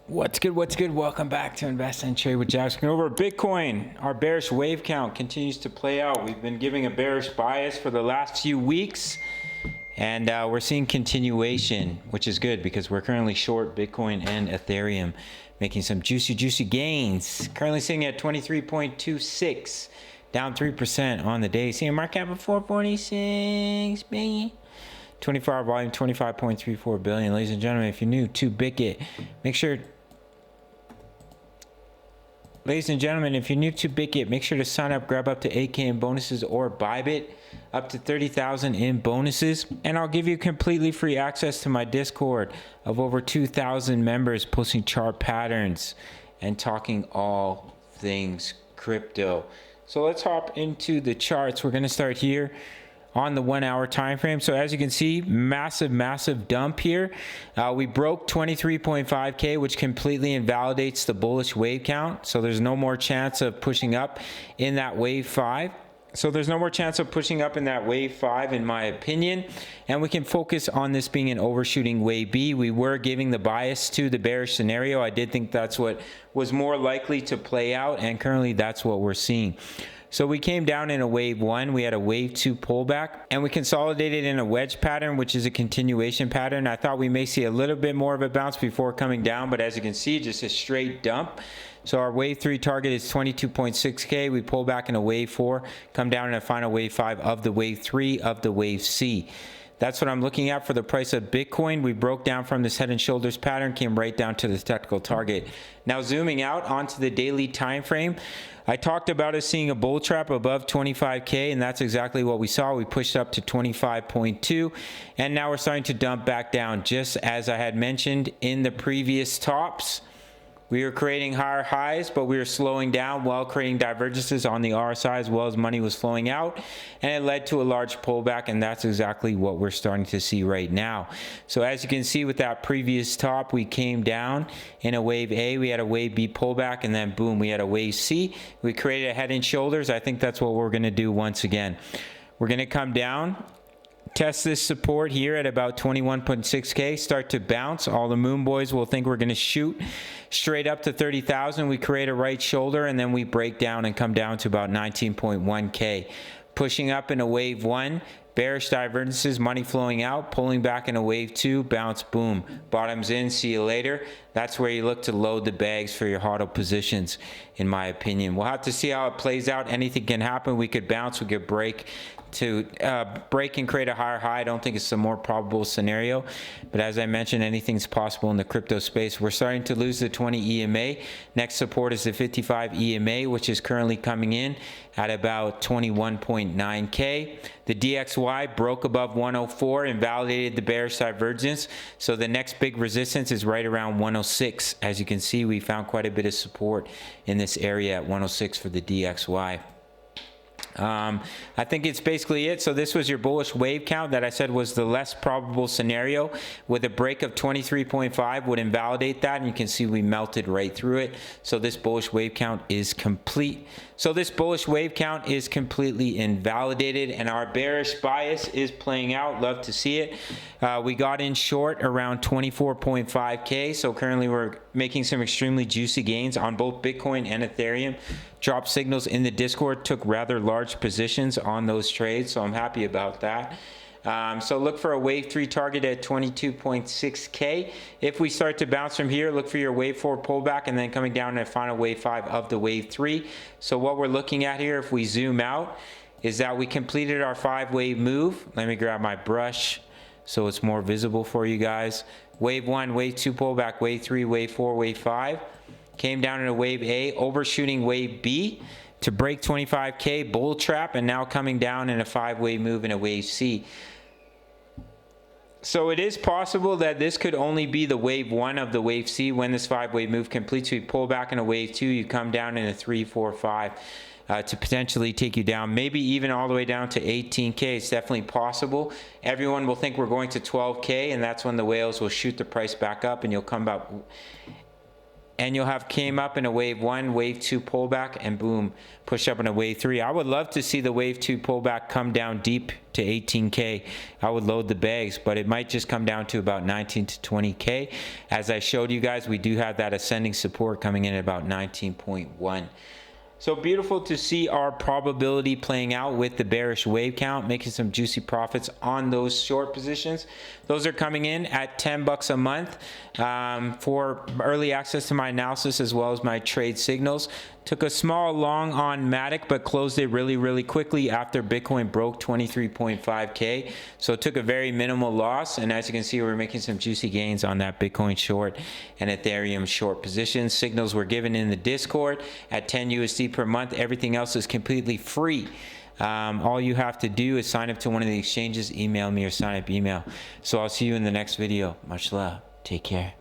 What's good? What's good? Welcome back to Invest and Trade with Jackson. Over Bitcoin, our bearish wave count continues to play out. We've been giving a bearish bias for the last few weeks, and we're seeing continuation, which is good because we're currently short Bitcoin and Ethereum, making some juicy gains. Currently sitting at 23.26, down 3% on the day. Seeing a market cap of 446, baby. 24-hour volume, 25.34 billion. Ladies and gentlemen, if you're new to Bitkit, make sure. Ladies and gentlemen, if you're new to Bitkit, make sure to sign up, grab up to 8K in bonuses or Bybit, up to 30,000 in bonuses. And I'll give you completely free access to my Discord of over 2,000 members posting chart patterns and talking all things crypto. So let's hop into the charts. We're going to start here on the 1 hour time frame. So as you can see, massive dump here. We broke 23.5k, which completely invalidates the bullish wave count. So there's no more chance of pushing up in that wave 5. In my opinion, and we can focus on this being an overshooting wave B. We were giving the bias to the bearish scenario. I did think that's what was more likely to play out, and currently that's what we're seeing. So we came down in a wave 1, we had a wave 2 pullback, and we consolidated in a wedge pattern, which is a continuation pattern. I thought we may see a little bit more of a bounce before coming down, but as you can see, just a straight dump. So our wave 3 target is 22.6k. We pull back in a wave 4, come down in a final wave 5 of the wave 3 of the wave C. That's what I'm looking at for the price of Bitcoin. We broke down from this head and shoulders pattern, came right down to the technical target. Now zooming out onto the daily time frame, I talked about us seeing a bull trap above 25k, and that's exactly what we saw. We pushed up to 25.2, and now we're starting to dump back down, just as I had mentioned in the previous tops. We were creating higher highs, but we were slowing down while creating divergences on the RSI as well as money was flowing out, and it led to a large pullback, and that's exactly what we're starting to see right now. So as you can see with that previous top, we came down in a wave A, we had a wave B pullback, and then boom, we had a wave C. We created a head and shoulders. I think that's what we're going to do once again. We're going to come down, test this support here at about 21.6k, start to bounce. All the moon boys will think we're going to shoot straight up to 30,000. We create a right shoulder, and then we break down and come down to about 19.1k. Pushing up in a wave 1, bearish divergences, money flowing out, pulling back in a wave 2, bounce, boom, bottoms in, see you later. That's where you look to load the bags for your hodl positions, in my opinion. We'll have to see how it plays out. Anything can happen. We could bounce, we could break and create a higher high. I don't think it's a more probable scenario, but as I mentioned, anything's possible in the crypto space. We're starting to lose the 20 EMA. Next support is the 55 EMA, which is currently coming in at about 21.9k. The DXY broke above 104 and validated the bearish divergence, so the next big resistance is right around 106. As you can see, we found quite a bit of support in this area at 106 for the DXY. I think it's basically it. So this was your bullish wave count that I said was the less probable scenario, with a break of 23.5 would invalidate that, and you can see we melted right through it. So this bullish wave count is complete. So this bullish wave count is completely invalidated, and our bearish bias is playing out. Love to see it. We got in short around 24.5k. So currently we're making some extremely juicy gains on both Bitcoin and Ethereum. Drop signals in the Discord, took rather large positions on those trades, so I'm happy about that. So look for a wave 3 target at 22.6k. If we start to bounce from here, look for your wave 4 pullback and then coming down to a final wave 5 of the wave 3. So what we're looking at here, if we zoom out, is that we completed our 5-wave move. Let me grab my brush so it's more visible for you guys. Wave 1, wave 2 pullback, wave 3, wave 4, wave 5. Came down in a wave A, overshooting wave B to break 25k, bull trap, and now coming down in a 5-wave move in a wave C. So it is possible that this could only be the wave 1 of the wave C. When this 5-wave move completes, we pull back in a wave 2, you come down in a 3, 4, 5 to potentially take you down, maybe even all the way down to 18k. It's definitely possible. Everyone will think we're going to 12k, and that's when the whales will shoot the price back up, and you'll come back. and you'll have came up in a wave 1, wave 2 pullback, and boom, push up in a wave 3. I would love to see the wave 2 pullback come down deep to 18K. I would load the bags, but it might just come down to about 19 to 20K. As I showed you guys, we do have that ascending support coming in at about 19.1. So beautiful to see our probability playing out with the bearish wave count, making some juicy profits on those short positions. Those are coming in at $10 a month for early access to my analysis as well as my trade signals. Took a small long on Matic, but closed it really quickly after Bitcoin broke 23.5K. So it took a very minimal loss. And as you can see, we're making some juicy gains on that Bitcoin short and Ethereum short positions. Signals were given in the Discord at 10 USD per month. Everything else is completely free. All you have to do is sign up to one of the exchanges, email me or sign up email. So I'll see you in the next video. Much love. Take care.